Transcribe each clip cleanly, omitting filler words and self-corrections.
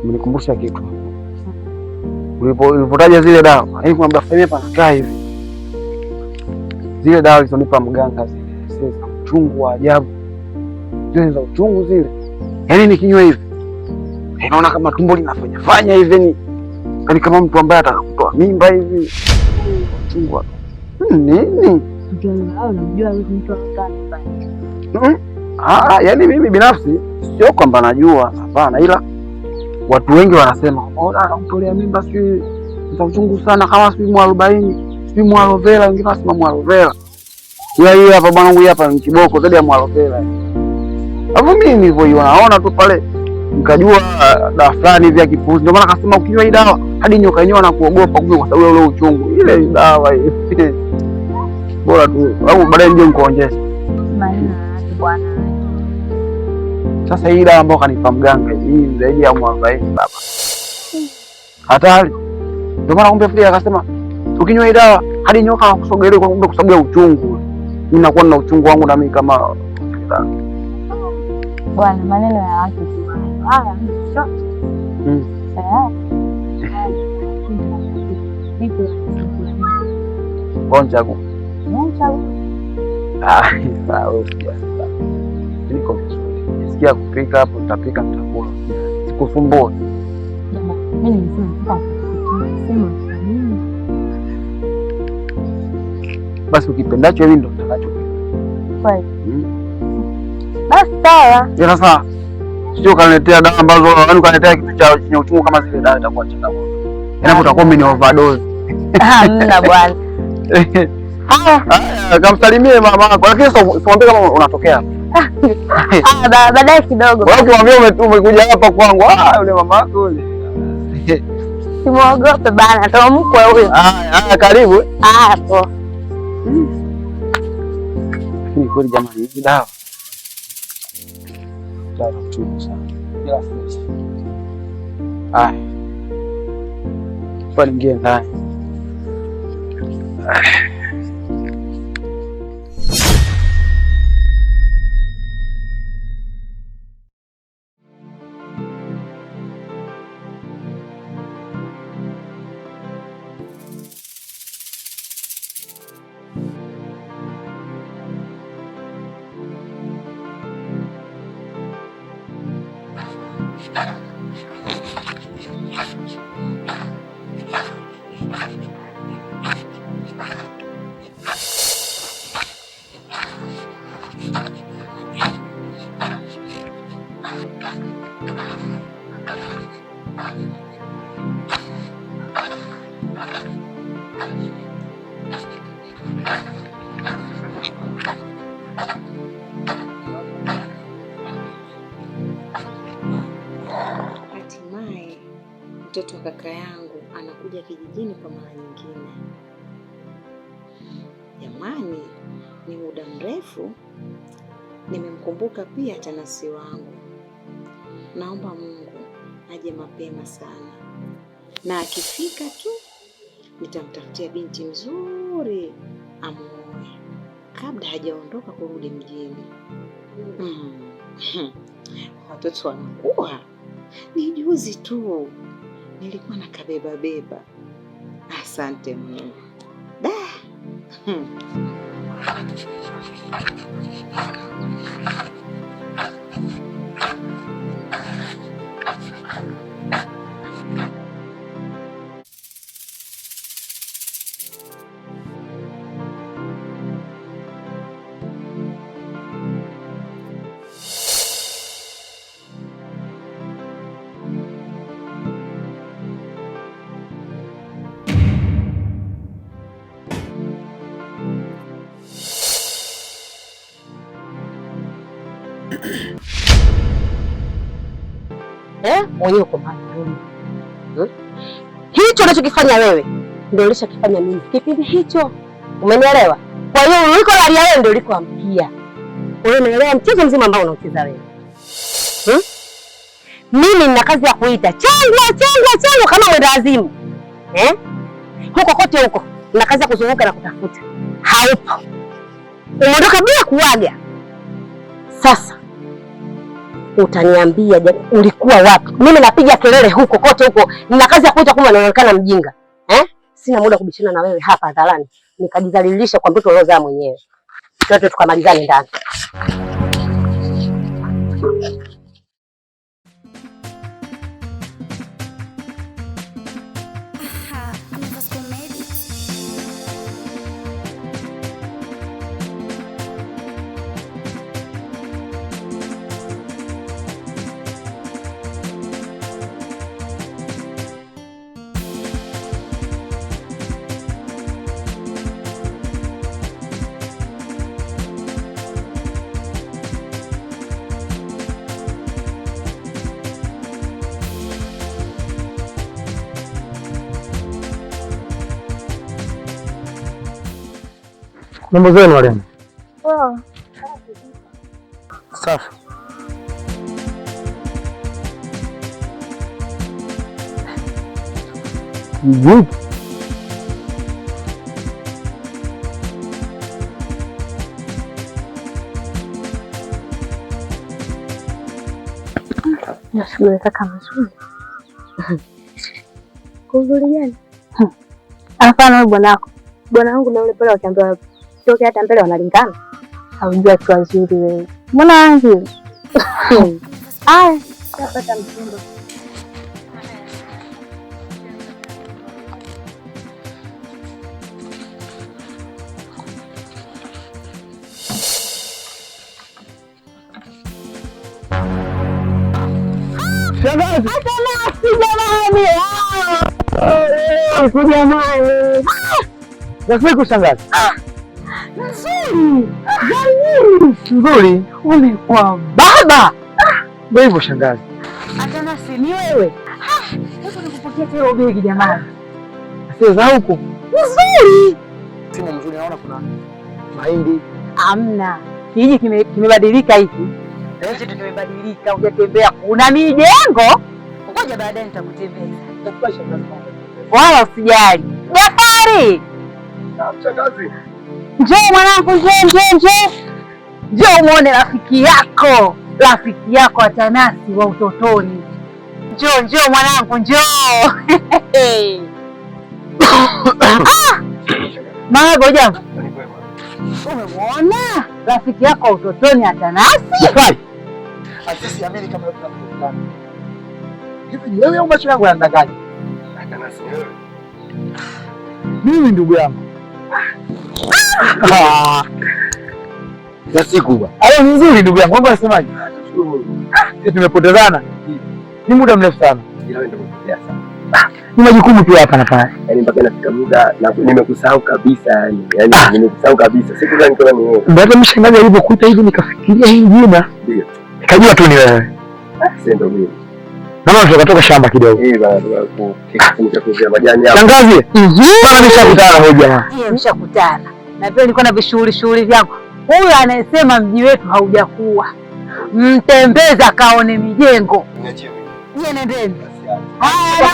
Umenikumbusha kitu. Ulipotaja zile dawa, hivi kwamba fanya panakaa hivi. Zile dawa zilizonipa mganga zile za uchungu wa ajabu. Zile za uchungu zile. Yaani nikinywa hivi. Naona kama tumbo linafanya hivi ni kama mtu ambaye atakakutoa mimba hivi. Uchungu. Nini? Unamjua mtu yaani mimi binafsi sio kwamba najua, hapana, ila watu wengi wanasema anamtolea mimba sijui za uchungu sana kama sijui mwarobaini, sijui mwalovela, wengine wanasema mwalovela. Hii hapa bwana, hapa ni kiboko zaidi ya mwalovela. Hapo mimi nilivyoiona tu pale nikajua dawa fulani hivi ya kipuzi. Ndio maana akasema ukinywa hii dawa hadi nyoka yenyewe anakuogopa kumbe kwa sababu ya ule uchungu. Ile dawa hii. Bora tu au baadaye nje nikuonyeshe. bwana. Sasa hii dawa ambayo kanipa mganga hii zaidi ya 40 baba. Hatari. Ndio maana kumbe Frida akasema ukinywa hii dawa hadi nyoka anakusogelea kwa kumbe kwa sababu ya uchungu. Mimi nakuwa na uchungu wangu na mimi kama bwana, maneno ya watu tu. Haya, sio. Bonjagu. Sawa. Niko vizuri. Nisikia kupika hapo, nitapika nitakula. Sikusumbue. Mimi nimesema sema nini? Basi ukipendacho hivi ndo nitakachopenda. Kweli. Basi sawa. Sasa sio kaniletea dawa ambazo yaani kaniletea kitu cha chenye uchungu kama zile dawa itakuwa changamoto. Yaani utakuwa mimi ni overdose. Hamna bwana. Kamsalimie mama yako, lakini usimwambie kama unatokea. Baadaye kidogo. Wewe ukimwambia umekuja hapa kwangu, yule mama yako yule. Simuogope bana, toa mkwe huyo. Karibu. Hapo. Ni kweli jamani, hizi dawa. Dawa chungu sana. Bila stress. Kwa ningie ndani. Mtoto wa kaka yangu anakuja kijijini kwa mara nyingine. Jamani, ni muda mrefu nimemkumbuka pia Tanasi wangu. Naomba Mungu aje mapema sana, na akifika tu nitamtafutia binti mzuri amuoe kabla hajaondoka kurudi mjini. Watoto wanakuwa ni juzi tu nilikuwa na kabeba. Asante Mungu. Mwenyewe uko mahali. Hicho unachokifanya wewe ndio ulishakifanya mimi kipindi hicho, umenielewa? Kwa hiyo uliko lalia wewe ndio ulikoamkia. Wewe unaelewa mchezo mzima ambao unaucheza wewe. Mimi nina kazi ya kuita changu kama mwendawazimu. Huko kote huko nina kazi ya kuzunguka na kutafuta. Haupo. Umeondoka bila kuaga. Sasa utaniambia ulikuwa wapi? Mimi napiga kelele huko kote huko. Nina kazi ya kuita kumbe naonekana mjinga. Sina muda kubishana na wewe hapa hadharani. Nikajidhalilisha kwa mtoto uliozaa mwenyewe. Tuende tukamalizane ndani. Mambo zenu walimu? Poa. Safi. Vipi? Nashughulika kama zuri. Kuzuri gani? Hapana wewe bwanako. Bwana wangu na yule pale wakiambiwa toke hata mbele wanalingana. Haujua tu wazuri wewe. Mbona wangu? Ai, napata mtindo. Shangazi. Jamani. Nasiku shangazi. Nzuri. Nzuri. Umekuwa baba. Ndio hivyo shangazi. Hata nasi ni wewe. Hebu nikupokea tena begi jamani. Sio za huko. Nzuri. Simu mzuri naona kuna mahindi. Amna. Kijiji kimebadilika hiki. Hicho ndio kimebadilika. Hujatembea kuna mijengo. Ngoja baadaye nitakutembeza. Nitakupa shangazi. Wala usijali. Jafari. Shangazi. Njoo mwanangu, njoo. Njoo muone rafiki yako Atanasi wa utotoni. Njoo mwanangu, njoo. Mago jambo. Umemuona rafiki yako wa utotoni Atanasi? Jafari. Asisi amini kama yote tunakutana. Hivi ni wewe au macho yangu yanadanganya? Atanasi wewe. Mimi ndugu yangu. Siku bwana. Hayo ni nzuri ndugu yangu. Mambo unasemaje? Sisi tumepotezana. Ni muda mrefu sana. Ila wewe ndio umepotea sana. Ni majukumu pia hapa na pale. Yaani mpaka nafika muda na nimekusahau kabisa yani. Yaani nimekusahau kabisa. Siku gani kwa ni wewe? Ndio hata mshangazi alipokuita hivi nikafikiria hii jina. Ndio. Nikajua tu ni wewe. Sasa ndio mimi. Mama tukatoka shamba kidogo. Bana tukakuzia majani hapo. Shangazi. Bana nishakutana na jamaa. Mshakutana. Na pia nilikuwa na vishughuli vyangu. Huyu anayesema mji wetu haujakuwa. Mtembeza kaone mijengo. Niachie mimi. Nyie nendeni. Haya.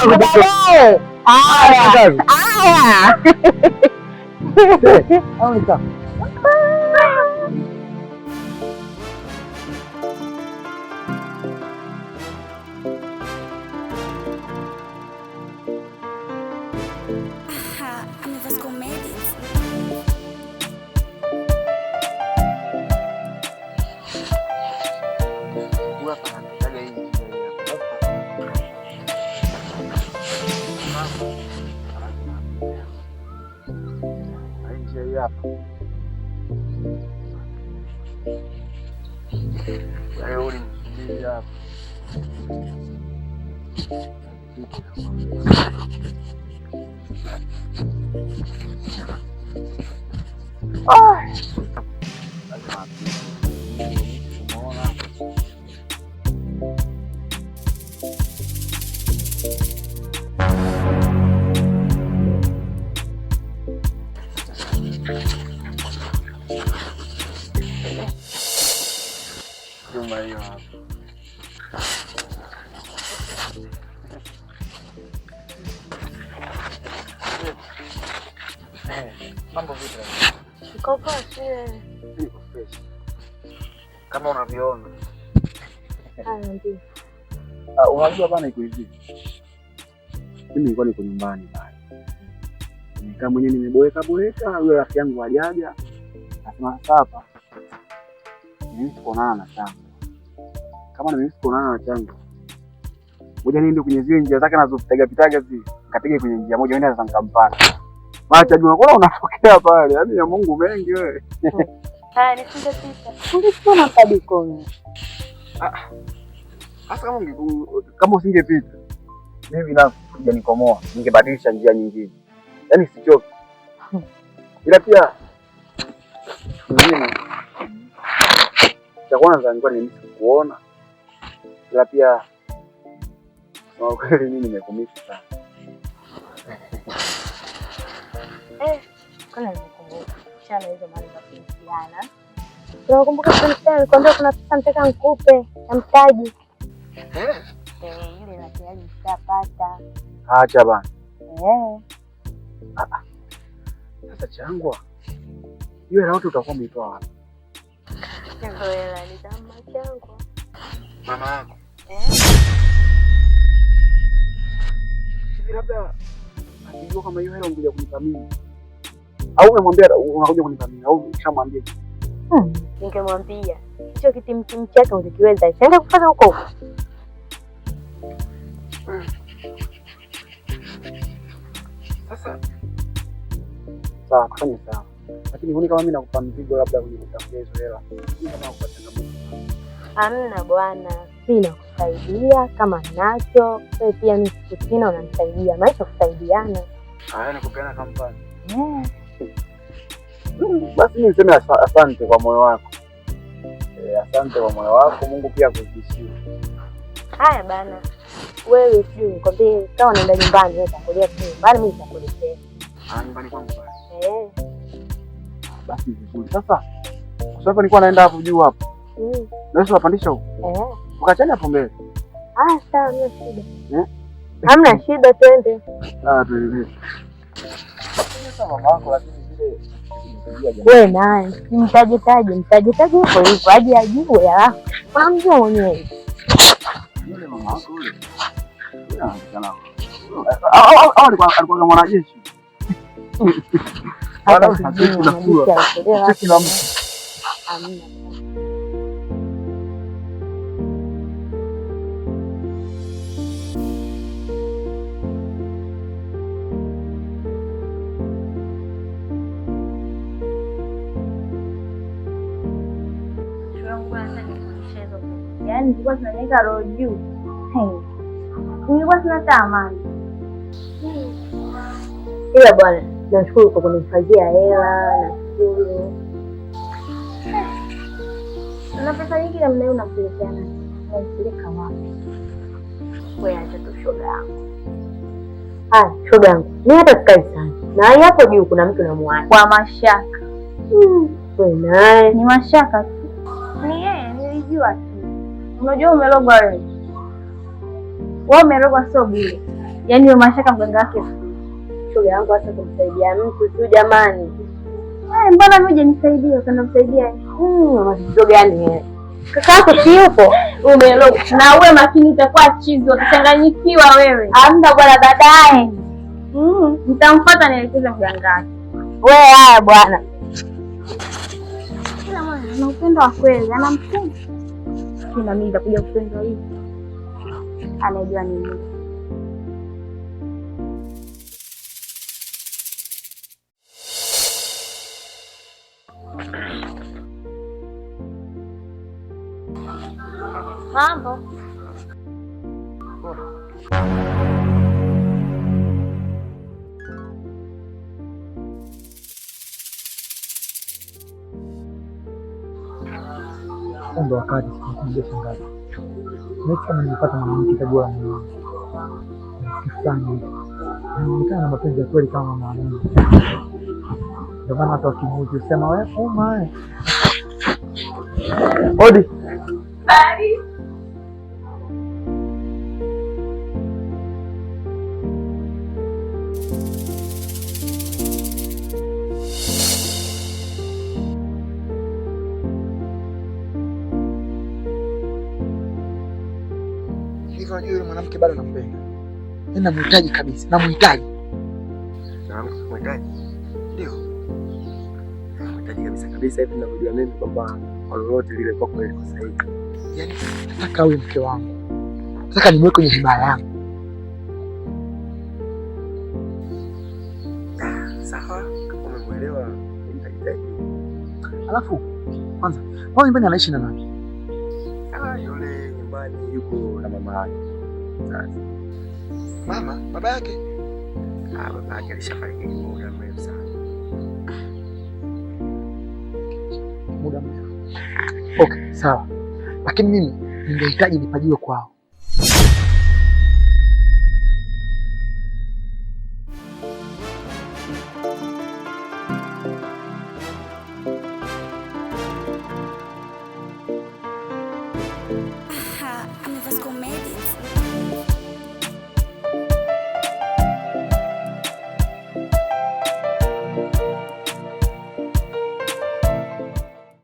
Mambo vipi? Koko si kama unavyoona Ndio. Unajua bana, iko hivi. Mimi nilikuwa niko nyumbani bana. Nikaa mwenyewe nimeboeka, yule rafiki yangu hajaja. Nasema sasa hapa. Mimi sikuonana na changu. Kama na mimi sikuonana na changu. Ngoja niende kwenye zile njia zake nazopitaga zile. Nikatege kwenye njia moja nenda sasa nikampata. Macha jua kuna unatokea pale. Yaani ya Mungu mengi wewe. Nifunge picha. Ungekuwa kabiko. Sasa kama usingepita. Mimi binafsi sijanikomoa. Ningebadilisha njia nyingine. Yaani sichoki. Ila pia nyingine. Cha kwanza nilikuwa nimekuona. Ila pia kwa kweli mimi nimekumisi sana. Kuna nimekumbuka. Chana hizo mali za kuhusiana. Unakumbuka kuna nilikwambia kuna pesa nataka nikupe na mtaji. Ile na tayari nishapata. Acha bana. Sasa changwa. Hiyo hela yote utakuwa umeitoa wapi? Ndio hela ni kama changwa. Mama yako. Hivi labda akijua kama hiyo hela ungekuja kunipa mimi. Au umemwambia unakuja kunipa mimi au ushamwambia? Ningemwambia. Hicho kitimtimu chake ungekiweza. Sasa kufanya huko huko. Sasa sawa, kufanya sawa. Lakini huni kama mimi nakupa mzigo labda kwenye kutafuta hizo hela. Mimi kama kupata changamoto. Hamna bwana. Mimi nakusaidia kama nacho. Wewe pia mimi sina unanisaidia. Maisha kusaidiana. Nikupeana kampani. Basi mimi niseme asante kwa moyo wako. Asante kwa moyo wako. Mungu pia akuzidishie. Haya bana. Wewe sijui nikwambie kama unaenda nyumbani wewe utakulia tu. Bali mimi nitakuletea. Nyumbani kwangu basi. Basi vizuri. Sasa kwa sababu nilikuwa naenda hapo juu hapo. Naweza kupandisha huko. Ukachana hapo mbele. Sawa, hamna shida. Hamna shida, twende. Tuende. Sasa mama wako lakini vile wewe naye mtajitaje hivyo hivyo aje ajue ya. Mamjua mwenyewe. Yule mama wako yule. Alikuwa kama mwanajeshi. Bwana sisi tunakula. Sisi na amina. Yaani nilikuwa tunaweka roho juu. Nilikuwa sina tamani. Ila bwana, nashukuru kwa kunihifadhia hela, nashukuru. Na pesa nyingi na mnayo unapelekea nani? Unapeleka wapi? Wewe acha tu shoga yangu. Shoga yangu. Mimi hata sikai sana. Na hapo juu kuna mtu namuacha. Kwa mashaka. Wewe naye ni mashaka tu. Ni yeye nilijua tu. Unajua umelogwa wewe. Wewe umelogwa sio bure. Yaani wewe mashaka mganga wake. Shoga yangu hata kumsaidia mtu tu jamani. Mbona mimi hujanisaidia? Kana msaidia. Shoga yani. Kaka yako si yupo? Umelogwa. Na uwe makini utakuwa chizi utachanganyikiwa wewe. Hamna bwana baadaye. Nitamfuata nielekeze mganga wake. Wewe haya bwana. Kila mwana ana upendo wa kweli, anampenda. Na mimi nitakuja kupenda hivi. Anajua nini? Mambo. Ndo wakati sikuja shangazi. Next time nilipata mwanamke kajua mimi. Sikifanya. Anaonekana na mapenzi ya kweli kama mwanamke. Ndio maana hata ukimuuliza usema wewe uma. Odi. Bali. wake bado nampenda. Yaani namhitaji kabisa, namhitaji. Namhitaji. Ndio. Namhitaji kabisa hivi ninavyojua mimi kwamba kwa lolote lile kwa kweli liko sahihi. Yaani nataka awe mke wangu. Nataka nimweke kwenye himaya yangu. Sawa, kama umeelewa, nitajitahidi. Alafu kwanza, wao nyumbani anaishi na nani? Yule nyumbani yuko na mama yake. Sasa. Mama, baba yake? Baba yake alishafariki muda mrefu sana. Muda mrefu. Okay, sawa. Lakini mimi ningehitaji nipajiwe kwao.